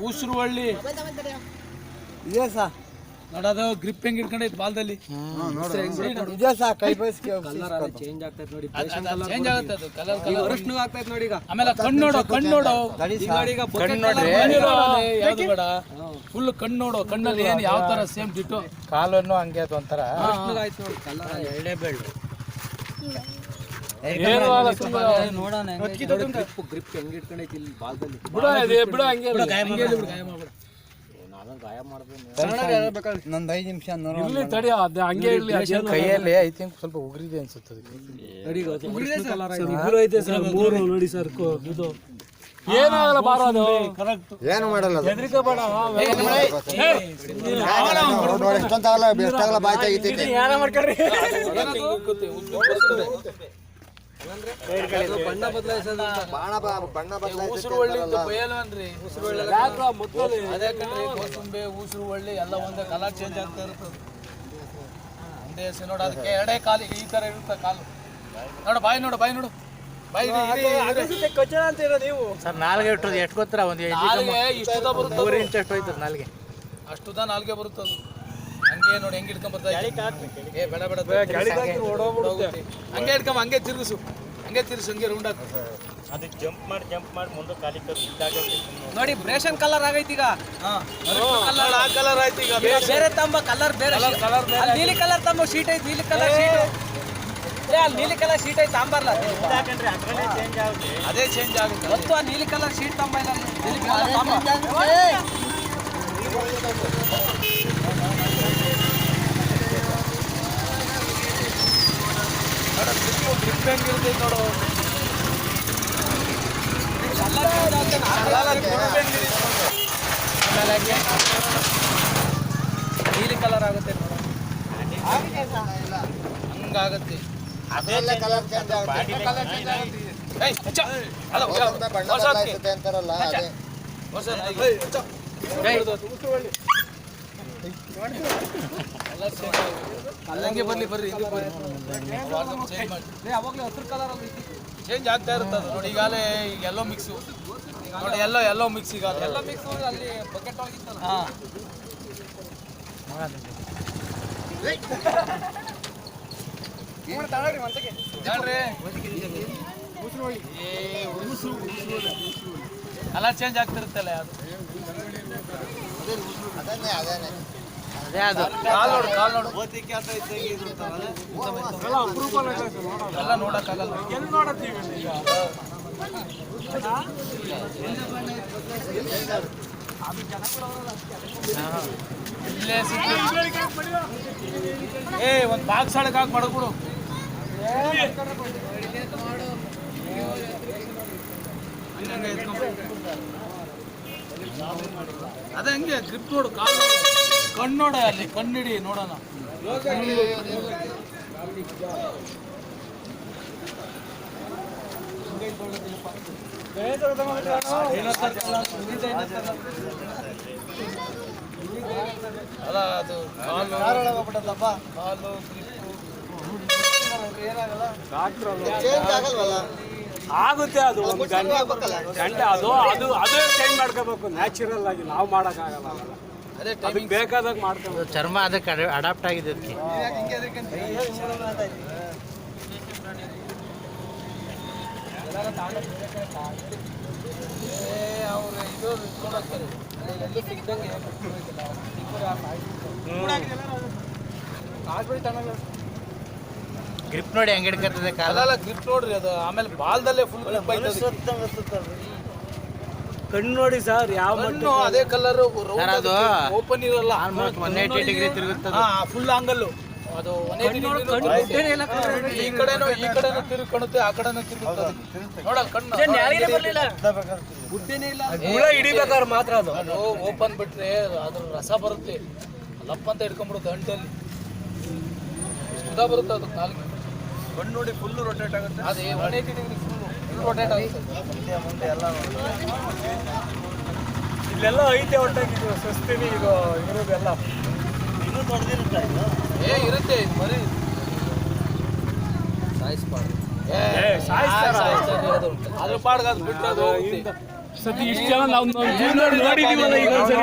ಊಸರುವಳ್ಳಿ ನೋಡೋದು ಗ್ರಿಪ್ ಹೆಂಗ್ ಹಿಡ್ಕೊಂಡೈತೆ ಬಾಲ್ದಲ್ಲಿ ಚೇಂಜ್ ಆಗ್ತೈತೆ ನೋಡಿ, ಚೇಂಜ್ ಆಗುತ್ತೆ ಅದು ಕಲರ್ ಕಲರ್ ಆಗ್ತೈತೆ ನೋಡಿ. ಈಗ ಆಮೇಲೆ ಕಣ್ಣು ನೋಡು, ಕಣ್ಣು ನೋಡು, ಯಾವ್ದು ಬೇಡ, ಫುಲ್ ಕಣ್ಣು ನೋಡು, ಕಣ್ಣಲ್ಲಿ ಏನ್ ಯಾವ ತರ ಸೇಮ್ ಡಿಟೋ ಕಾಲನ್ನು ಹಂಗೆ ಅದು ಒಂಥರ ಆಯ್ತು ನೋಡಿ. ಕಲರ್ ಎಳ್ಳೆ ಬೆಳ್ಳು ನೋಡೋಣ ಗ್ರಿಪ್ ಹೆಂಗ್ ಹಿಡ್ಕೊಂಡೈತಿ ಇಲ್ಲಿ ಬಾಲ್ದಲ್ಲಿ. ಬಿಡು ಹಂಗೆ ಗಾಯ ಮಾಡ್ಬೇಡ. ನಂದು 5 ನಿಮಿಷ ತಡಿ, ಅದು ಹಂಗೆ ಇರ್ಲಿ. ಕೈಯಲ್ಲಿ ಐ ಥಿಂಕ್ ಸ್ವಲ್ಪ ಉಗ್ರಿದೆ ಅನ್ಸುತ್ತದೆ. ನೋಡಿ ಸರ್, ಇದು ಏನಾಗಲ್ಲ, ಬಾರ ಅದು ಏನು ಮಾಡಲ್ಲ, ಹೆದರಿಕೆ ಬೇಡ. ಎಷ್ಟೊಂತಾಗಲ್ಲ ಬೆಷ್ಟಾಗಲ್ಲ ಬಾಯ್ ತೆಗಿತೈತಿ. ಬಣ್ಣ ಬದಲಾಯಿಸೋದು, ಊಸರುವಳ್ಳಿ ಬಯಲ್ವನ್ರಿ, ಅದೇ ಕಣ್ರಿ ಕೋಸಂಬೆ ಊಸರುವಳ್ಳಿ ಎಲ್ಲ ಒಂದೇ ಕಲರ್ ಚೇಂಜ್ ಆಗ್ತಾ ಇರ್ತದೆ. ಒಂದೇ ಹೆಸರು ನೋಡು, ಅದಕ್ಕೆ ಎರಡೇ ಕಾಲು ಈ ತರ ಇರುತ್ತೆ ಕಾಲು. ನೋಡು ಬಾಯಿ, ನೋಡು ಬಾಯಿ, ನೋಡು ಬಾಯಿ. ಅಂತ ಇರೋದು ನೀವು ಸರ್ ನಾಲ್ಗೆ ಇಟ್ಟದು ಎಷ್ಟು ಗೊತ್ತರ? ಒಂದು ಇಷ್ಟುದ ಬರುತ್ತೆ, 3 ಇಂಚ್ ಅಷ್ಟು ಹೋಯ್ತದೆ ನಾಲ್ಗೆ, ಅಷ್ಟುದ ನಾಲ್ಗೆ ಬರುತ್ತದು. ಹಂಗೆ ನೋಡಿ ಹೆಂಗೆ ಹಿಡ್ಕೊಂಡ್ ಬರ್ತಾ ಏ ಬೇಡ ಬೇಡ, ಹಂಗೆ ಹಿಡ್ಕೊಂಬ, ಹಂಗೆ ತಿರುಗಿಸು, ಹಂಗೆ ತಿರ್ಸು, ಹಂಗೆ ರೌಂಡ್ ಹಾಕು. ಅದು ಜಂಪ್ ಮಾಡಿ ಮುಂದೆ ಕಾಲಿ ನೋಡಿ. ಬ್ರೇಷನ್ ಕಲರ್ ಆಗೈತಿ ಈಗ, ಕಲರ್ ಆಯ್ತು ಈಗ. ಬೇರೆ ತಂಬ ಕಲರ್ ಬೇರೆ, ನೀಲಿ ಕಲರ್ ತಂಬ ಶೀಟ್ ಐತಿ, ನೀಲಿ ಕಲರ್ ಶೀಟ್, ಅಲ್ಲಿ ನೀಲಿ ಕಲರ್ ಶೀಟ್ ಐತಿ ತಾಂಬರ್ಲ, ಅದೇ ಚೇಂಜ್ ಆಗುತ್ತೆ. ಗೊತ್ತು, ಆ ನೀಲಿ ಕಲರ್ ಶೀಟ್ ತಂಬ ಇಲ್ಲ, ನೀಲಿ ಕಲರ್ ತಂಬ. ಗ್ರಿಪ್ ಹೆಂಗಿರ್ತೈತೆ ನೋಡು. ನೀಲಿ ಕಲರ್ ಆಗುತ್ತೆ ನೋಡು, ಹಂಗಾಗತ್ತೆ. ಅದೆಲ್ಲ ಕಲರ್ ಚೇಂಜ್ ಆಗುತ್ತೆ ಅಂತಾರಲ್ಲ, ಅದೇ ಅಲ್ಲಂಗೆ ಬರ್ಲಿ ಬರ್ರಿ, ಅವಾಗಲೇ ಹಸಿರು ಕಲರ್ ಚೇಂಜ್ ಆಗ್ತಾ ಇರ್ತದೆ ನೋಡಿ. ಈಗಾಗಲೇ ಈಗ ಎಲ್ಲೋ ಮಿಕ್ಸು ನೋಡಿ, ಎಲ್ಲೋ ಮಿಕ್ಸ್, ಈಗ ಎಲ್ಲ ಮಿಕ್ಸ್ ಅಲ್ಲಿ ಬಕೆಟ್ ಒಳಗಿತ್ತಲ್ಲ. ಕಲರ್ ಚೇಂಜ್ ಆಗ್ತಿರುತ್ತಲ್ಲ ಅದು. ಅದನ್ನೇ ಅದೇ ಅದು ಕಾಲ್ ನೋಡು, ಕಾಲ್ ನೋಡು, ಎಲ್ಲ ನೋಡಕ್ಕಾಗಲ್ಲ. ಇಲ್ಲೇ ಒಂದು ಬಾಕ್ಸ್ ಒಳಗೆ ಹಾಕಿ ಮಡಗ್ಬಿಡು. ಅದೇ ಹಂಗೆ ಗ್ರಿಪ್ ನೋಡು, ಕಾಲು ನೋಡು, ಕಣ್ಣು ನೋಡ, ಅಲ್ಲಿ ಕಣ್ಣಿಡಿ ನೋಡೋಣ. ಅಲ್ಲ ಅದು ಕಾಲು ಚೇಂಜ್ ಆಗಲ್ವಲ್ಲ, ಆಗುತ್ತೆ. ಅದು ಒಂದು ಗಂಟೆ ಅದು ಅದೇ ಚೇಂಜ್ ಮಾಡ್ಕೋಬೇಕು, ನ್ಯಾಚುರಲ್ ಆಗಿ ನಾವು ಮಾಡೋಕ್ಕಾಗಲ್ಲ. ಅದೇ ಅದಕ್ಕೆ ಬೇಕಾದಾಗ ಮಾಡ್ಕೋಬೇಕು. ಚರ್ಮ ಅದಕ್ಕೆ ಅಡಾಪ್ಟ್ ಆಗಿದೆ ಅದಕ್ಕೆ. ಅವರು ಇದು ಇಟ್ಕೊಂಡೋಗ್ತಾರೆ ಗ್ರಿಪ್ ನೋಡಿ ಹೆಂಗ್ ಹಿಡ್ಕತ್ತದೆ ಕಾಲ. ಗ್ರಿಪ್ ನೋಡ್ರಿ ಅದು, ಆಮೇಲೆ ಬಾಲ್ದಲ್ಲೇ ಫುಲ್ ಗ್ರಿಪ್ ಆಯ್ತದೆ. ಕಣ್ಣು ನೋಡಿ ಸರ್, ಯಾವ ಮಣ್ಣು ಅದೇ ಕಲರ್, ಅದು ಓಪನ್ ಇರಲ್ಲ, 180 ಡಿಗ್ರಿ ತಿರುಗುತ್ತದೆ. ಫುಲ್ ಆಂಗಲ್ ಅದು 180 ಡಿಗ್ರಿ. ಈ ಕಡೆನೂ ತಿರುಗ್ಕೊಳುತ್ತೆ, ಆ ಕಡೆನೂ ತಿರುಗುತ್ತದೆ. ನೋಡ ಕಣ್ಣು ಬುದ್ಧಿನೇ ಇಲ್ಲ, ಹಿಡಿಬೇಕಾದ್ರೆ ಮಾತ್ರ ಅದು ಓಪನ್ ಬಿಟ್ರೆ ಅದ್ರ ರಸ ಬರುತ್ತೆ, ಲಪ್ ಅಂತ ಹಿಡ್ಕೊಂಡ್ಬಿಡುತ್ತೆ ಅಂಟಲ್ಲಿ, ಸುಧಾ ಬರುತ್ತೆ ಅದು ನಾಲ್ಕು. ಕಣ್ಣು ನೋಡಿ ಫುಲ್ ರೊಟೇಟ್ ಆಗುತ್ತೆ, ಅದೇ 180 ಡಿಗ್ರಿ ಫುಲ್ ರೊಟೇಟ್ ಆಗುತ್ತೆ. ಮುಂದೆ ಎಲ್ಲ ಇಲ್ಲೆಲ್ಲ ಐತೆ ಒಟ್ಟಾಗಿದ್ದು ಸಸ್ತಿನಿ ಈಗ ಇರೋದೆಲ್ಲ ಇನ್ನೂ ದೊಡ್ಡದಿರುತ್ತೆ. ಇರುತ್ತೆ ಬರೀ ಅದ್ರ ಪಾಡ್ಗೆ ಅದು ಬಿಟ್ಟದು ಸತಿ ಇಷ್ಟು ಜನ ನಾವು ನೋಡಿದೀವಲ್ಲ ಈಗ ಒಂದ್ಸರಿ.